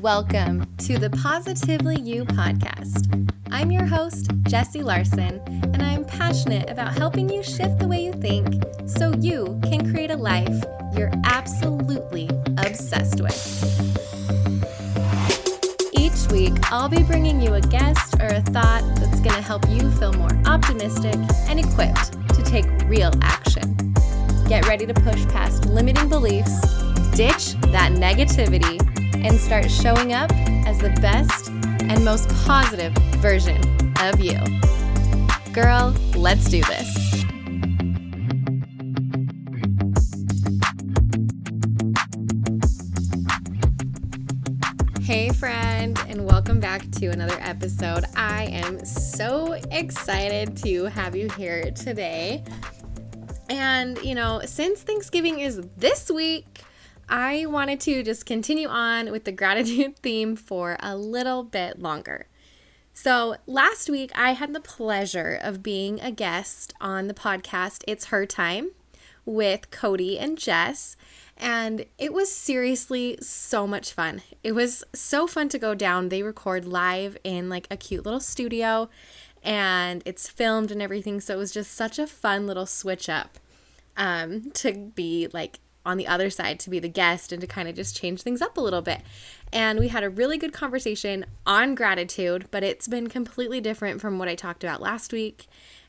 Welcome to the Positively You podcast. I'm your host, Jessie Larson, and I'm passionate about helping you shift the way you think so you can create a life you're absolutely obsessed with. Each week, I'll be bringing you a guest or a thought that's going to help you feel more optimistic and equipped to take real action. Get ready to push past limiting beliefs, ditch that negativity, and start showing up as the best and most positive version of you. Girl, let's do this. Hey friend, and welcome back to another episode. I am so excited to have you here today. And, since Thanksgiving is this week, I wanted to just continue on with the gratitude theme for a little bit longer. So last week, I had the pleasure of being a guest on the podcast It's Her Time with Cody and Jess, and it was seriously so much fun. It was so fun to go down. They record live in like a cute little studio, and it's filmed and everything, so it was just such a fun little switch up to be like on the other side, to be the guest and to kind of just change things up a little bit. And we had a really good conversation on gratitude, but it's been completely different from what I talked about last week.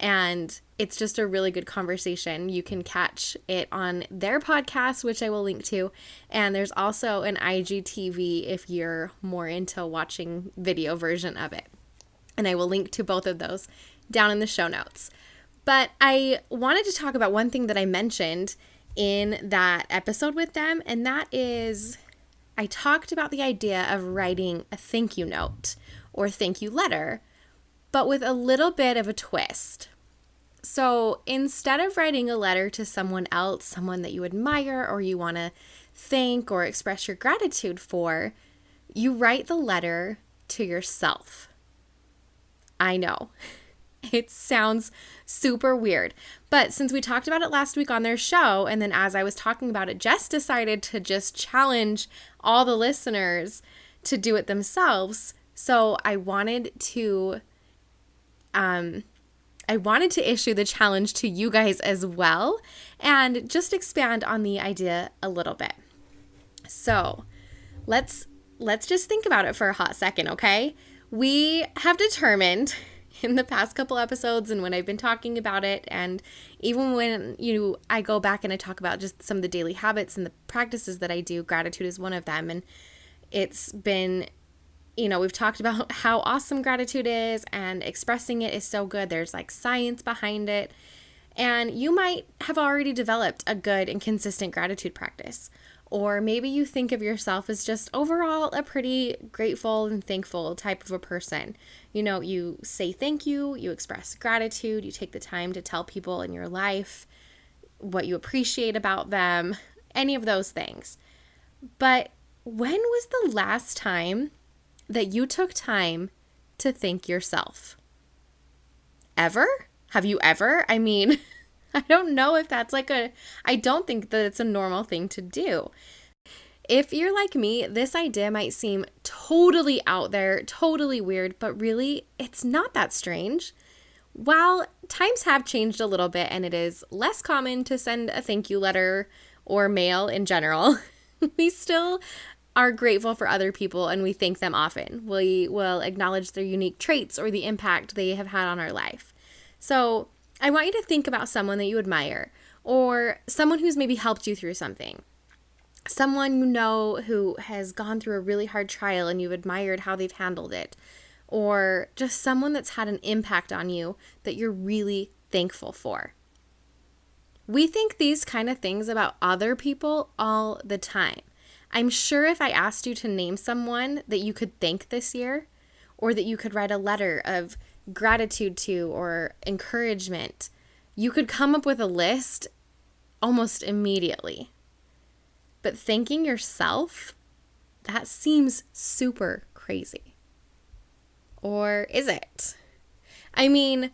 And it's just a really good conversation. You can catch it on their podcast, which I will link to. And there's also an IGTV if you're more into watching video version of it. And I will link to both of those down in the show notes. But I wanted to talk about one thing that I mentioned in that episode with them, and that is I talked about the idea of writing a thank you note or thank you letter, but with a little bit of a twist. So instead of writing a letter to someone else, someone that you admire or you want to thank or express your gratitude for, you write the letter to yourself. I know. It sounds super weird, but since we talked about it last week on their show, and then as I was talking about it, Jess decided to just challenge all the listeners to do it themselves. So I wanted to issue the challenge to you guys as well, and just expand on the idea a little bit. So let's just think about it for a hot second, okay? We have determined in the past couple episodes, and when I've been talking about it, and even when I go back and I talk about just some of the daily habits and the practices that I do, gratitude is one of them. And it's been, we've talked about how awesome gratitude is, and expressing it is so good. There's like science behind it, and you might have already developed a good and consistent gratitude practice. Or maybe you think of yourself as just overall a pretty grateful and thankful type of a person. You say thank you, you express gratitude, you take the time to tell people in your life what you appreciate about them, any of those things. But when was the last time that you took time to thank yourself? Ever? Have you ever? I mean, I don't know if that's I don't think that it's a normal thing to do. If you're like me, this idea might seem totally out there, totally weird, but really, it's not that strange. While times have changed a little bit and it is less common to send a thank you letter or mail in general, we still are grateful for other people and we thank them often. We will acknowledge their unique traits or the impact they have had on our life. So I want you to think about someone that you admire, or someone who's maybe helped you through something. Someone who has gone through a really hard trial and you've admired how they've handled it. Or just someone that's had an impact on you that you're really thankful for. We think these kind of things about other people all the time. I'm sure if I asked you to name someone that you could thank this year, or that you could write a letter of gratitude to or encouragement, you could come up with a list almost immediately. But thanking yourself, that seems super crazy. Or is it? I mean,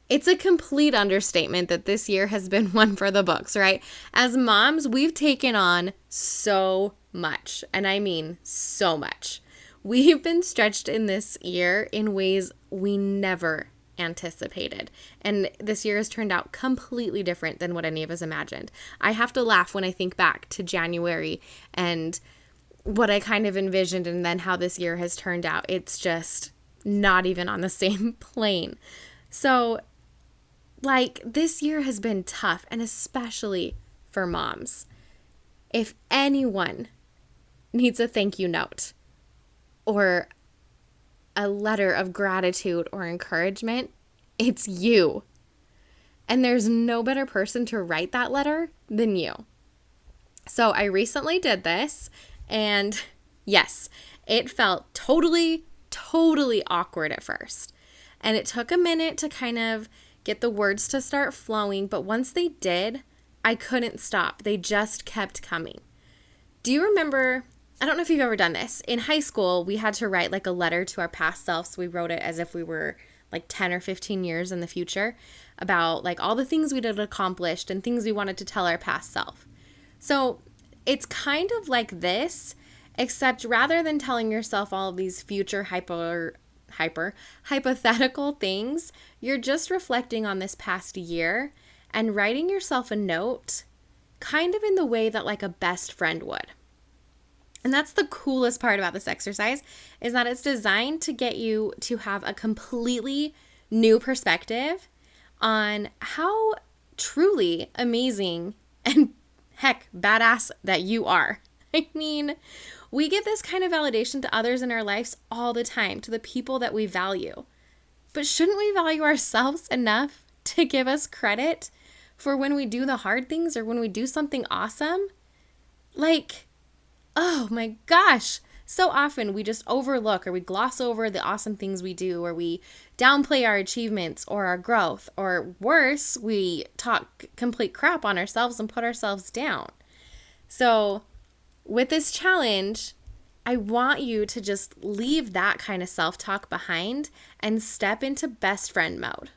it's a complete understatement that this year has been one for the books, right? As moms, we've taken on so much, and I mean so much. We've been stretched in this year in ways we never anticipated. And this year has turned out completely different than what any of us imagined. I have to laugh when I think back to January and what I kind of envisioned and then how this year has turned out. It's just not even on the same plane. So, like, this year has been tough, and especially for moms. If anyone needs a thank you note or a letter of gratitude or encouragement, it's you. And there's no better person to write that letter than you. So I recently did this, and yes, it felt totally awkward at first. And it took a minute to kind of get the words to start flowing, but once they did, I couldn't stop. They just kept coming. Do you remember, I don't know if you've ever done this. In high school, we had to write like a letter to our past selves. We wrote it as if we were like 10 or 15 years in the future about like all the things we had accomplished and things we wanted to tell our past self. So it's kind of like this, except rather than telling yourself all of these future hypothetical things, you're just reflecting on this past year and writing yourself a note kind of in the way that like a best friend would. And that's the coolest part about this exercise, is that it's designed to get you to have a completely new perspective on how truly amazing and heck badass that you are. I mean, we give this kind of validation to others in our lives all the time, to the people that we value. But shouldn't we value ourselves enough to give us credit for when we do the hard things or when we do something awesome? Like, oh my gosh, so often we just overlook or we gloss over the awesome things we do, or we downplay our achievements or our growth, or worse, we talk complete crap on ourselves and put ourselves down. So with this challenge, I want you to just leave that kind of self-talk behind and step into best friend mode.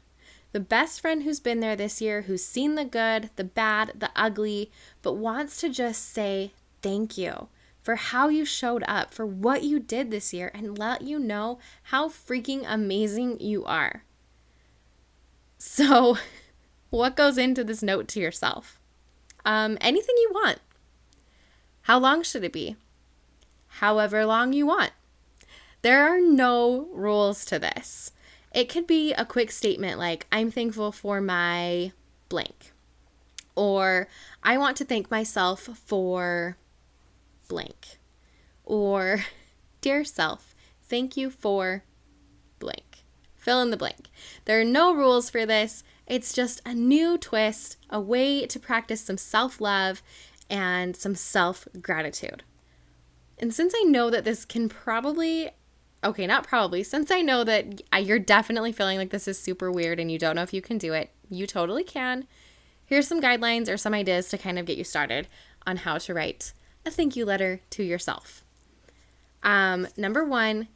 The best friend who's been there this year, who's seen the good, the bad, the ugly, but wants to just say thank you for how you showed up, for what you did this year, and let you know how freaking amazing you are. So, what goes into this note to yourself? Anything you want. How long should it be? However long you want. There are no rules to this. It could be a quick statement like, I'm thankful for my blank. Or, I want to thank myself for blank. Or, dear self, thank you for blank. Fill in the blank. There are no rules for this. It's just a new twist, a way to practice some self-love and some self-gratitude. And since I know that this can since I know that you're definitely feeling like this is super weird and you don't know if you can do it, you totally can. Here's some guidelines or some ideas to kind of get you started on how to write a thank you letter to yourself. Number 1,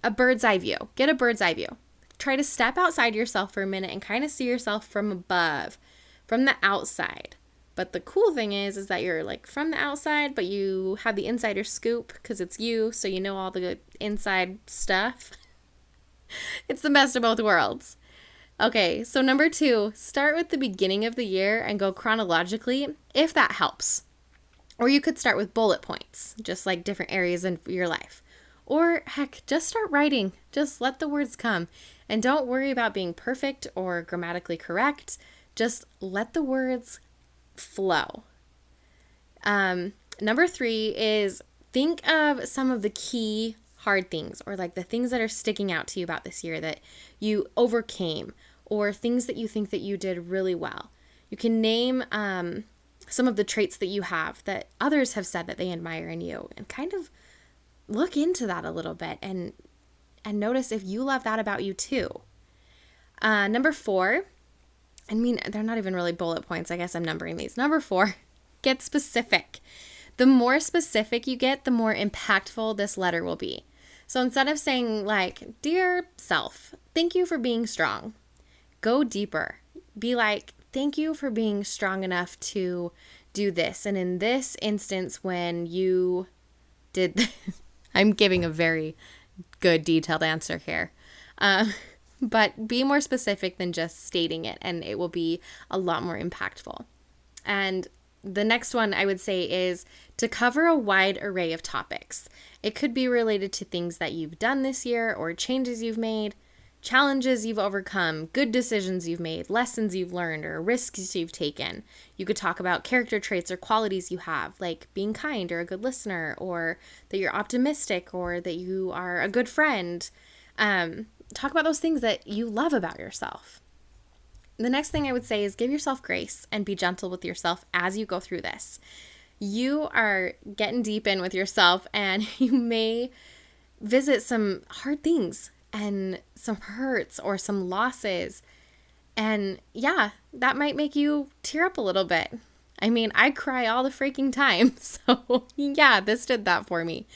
a bird's eye view. Get a bird's eye view. Try to step outside yourself for a minute and kind of see yourself from above, from the outside. But the cool thing is that you're like from the outside, but you have the insider scoop because it's you, so you know all the good inside stuff. It's the best of both worlds. Okay, so number 2, start with the beginning of the year and go chronologically, if that helps. Or you could start with bullet points, just like different areas in your life. Or heck, just start writing. Just let the words come. And don't worry about being perfect or grammatically correct. Just let the words flow. Number 3 is think of some of the key hard things, or like the things that are sticking out to you about this year that you overcame, or things that you think that you did really well. You can name some of the traits that you have that others have said that they admire in you, and kind of look into that a little bit and notice if you love that about you too. Number 4, I mean, they're not even really bullet points. I guess I'm numbering these. Number 4, get specific. The more specific you get, the more impactful this letter will be. So instead of saying like, dear self, thank you for being strong, go deeper. Be like, thank you for being strong enough to do this. And in this instance, when you did this, I'm giving a very good detailed answer here. But be more specific than just stating it, and it will be a lot more impactful. And the next one I would say is to cover a wide array of topics. It could be related to things that you've done this year or changes you've made, challenges you've overcome, good decisions you've made, lessons you've learned, or risks you've taken. You could talk about character traits or qualities you have, like being kind or a good listener, or that you're optimistic, or that you are a good friend. Talk about those things that you love about yourself. The next thing I would say is give yourself grace and be gentle with yourself as you go through this. You are getting deep in with yourself, and you may visit some hard things and some hurts or some losses. And yeah, that might make you tear up a little bit. I mean, I cry all the freaking time. So yeah, this did that for me.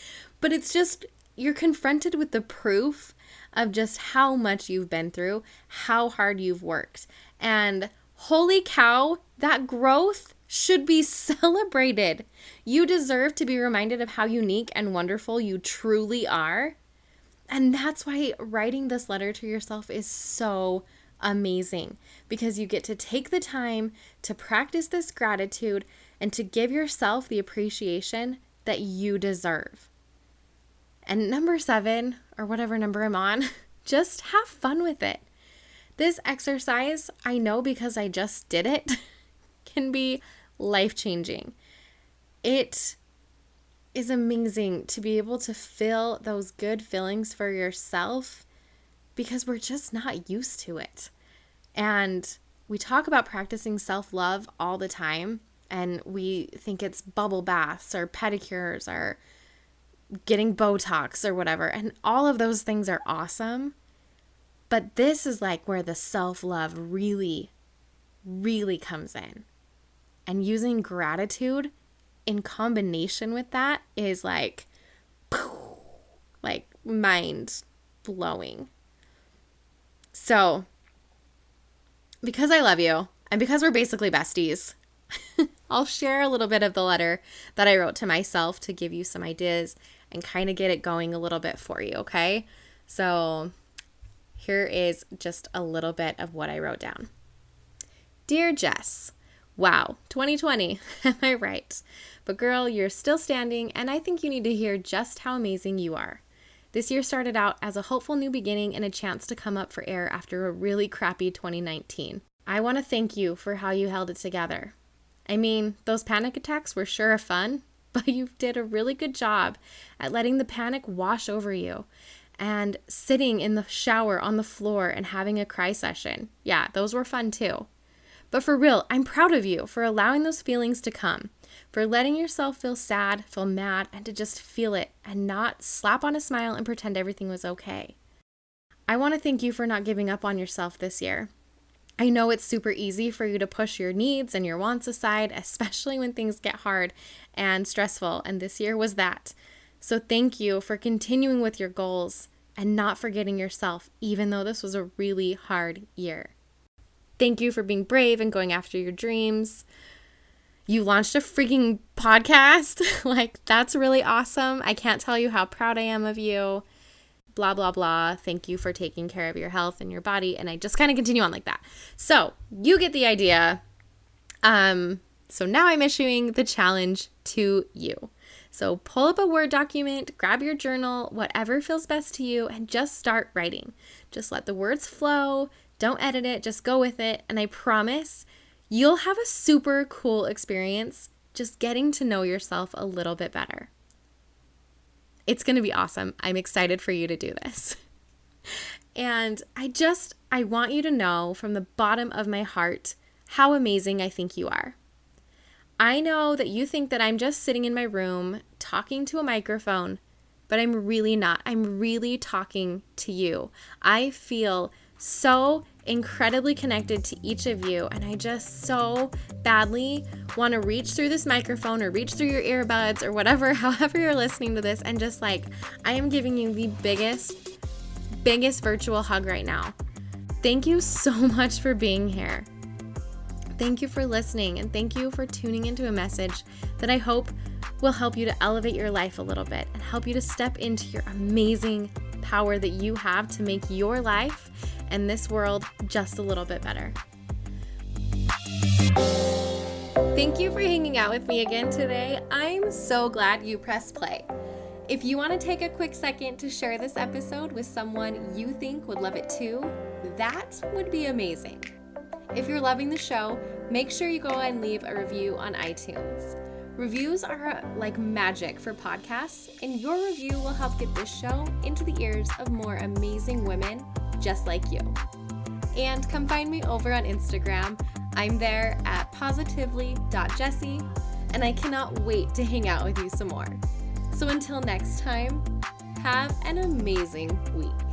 But it's just, you're confronted with the proof of just how much you've been through, how hard you've worked. And holy cow, that growth should be celebrated. You deserve to be reminded of how unique and wonderful you truly are. And that's why writing this letter to yourself is so amazing, because you get to take the time to practice this gratitude and to give yourself the appreciation that you deserve. And number 7, or whatever number I'm on, just have fun with it. This exercise, I know because I just did it, can be life-changing. It is amazing to be able to feel those good feelings for yourself, because we're just not used to it. And we talk about practicing self-love all the time, and we think it's bubble baths or pedicures or getting Botox or whatever. And all of those things are awesome. But this is like where the self-love really, really comes in. And using gratitude in combination with that is like mind blowing. So, because I love you, and because we're basically besties, I'll share a little bit of the letter that I wrote to myself to give you some ideas and kind of get it going a little bit for you, okay? So here is just a little bit of what I wrote down. Dear Jess, wow, 2020, am I right? But girl, you're still standing, and I think you need to hear just how amazing you are. This year started out as a hopeful new beginning and a chance to come up for air after a really crappy 2019. I want to thank you for how you held it together. I mean, those panic attacks were sure fun, but you did a really good job at letting the panic wash over you and sitting in the shower on the floor and having a cry session. Yeah, those were fun too. But for real, I'm proud of you for allowing those feelings to come, for letting yourself feel sad, feel mad, and to just feel it and not slap on a smile and pretend everything was okay. I want to thank you for not giving up on yourself this year. I know it's super easy for you to push your needs and your wants aside, especially when things get hard and stressful, and this year was that. So thank you for continuing with your goals and not forgetting yourself, even though this was a really hard year. Thank you for being brave and going after your dreams. You launched a freaking podcast. Like, that's really awesome. I can't tell you how proud I am of you. Blah, blah, blah. Thank you for taking care of your health and your body. And I just kind of continue on like that. So you get the idea. So now I'm issuing the challenge to you. So pull up a Word document, grab your journal, whatever feels best to you, and just start writing. Just let the words flow. Don't edit it. Just go with it. And I promise you'll have a super cool experience just getting to know yourself a little bit better. It's going to be awesome. I'm excited for you to do this. And I want you to know from the bottom of my heart how amazing I think you are. I know that you think that I'm just sitting in my room talking to a microphone, but I'm really not. I'm really talking to you. I feel so incredibly connected to each of you, and I just so badly want to reach through this microphone or reach through your earbuds or whatever, however you're listening to this, and just like, I am giving you the biggest virtual hug right now. Thank you so much for being here. Thank you for listening, and thank you for tuning into a message that I hope will help you to elevate your life a little bit and help you to step into your amazing power that you have to make your life and this world just a little bit better. Thank you for hanging out with me again today. I'm so glad you pressed play. If you want to take a quick second to share this episode with someone you think would love it too, that would be amazing. If you're loving the show, make sure you go and leave a review on iTunes. Reviews are like magic for podcasts, and your review will help get this show into the ears of more amazing women just like you. And come find me over on Instagram. I'm there at positively.jessie, and I cannot wait to hang out with you some more. So until next time, have an amazing week.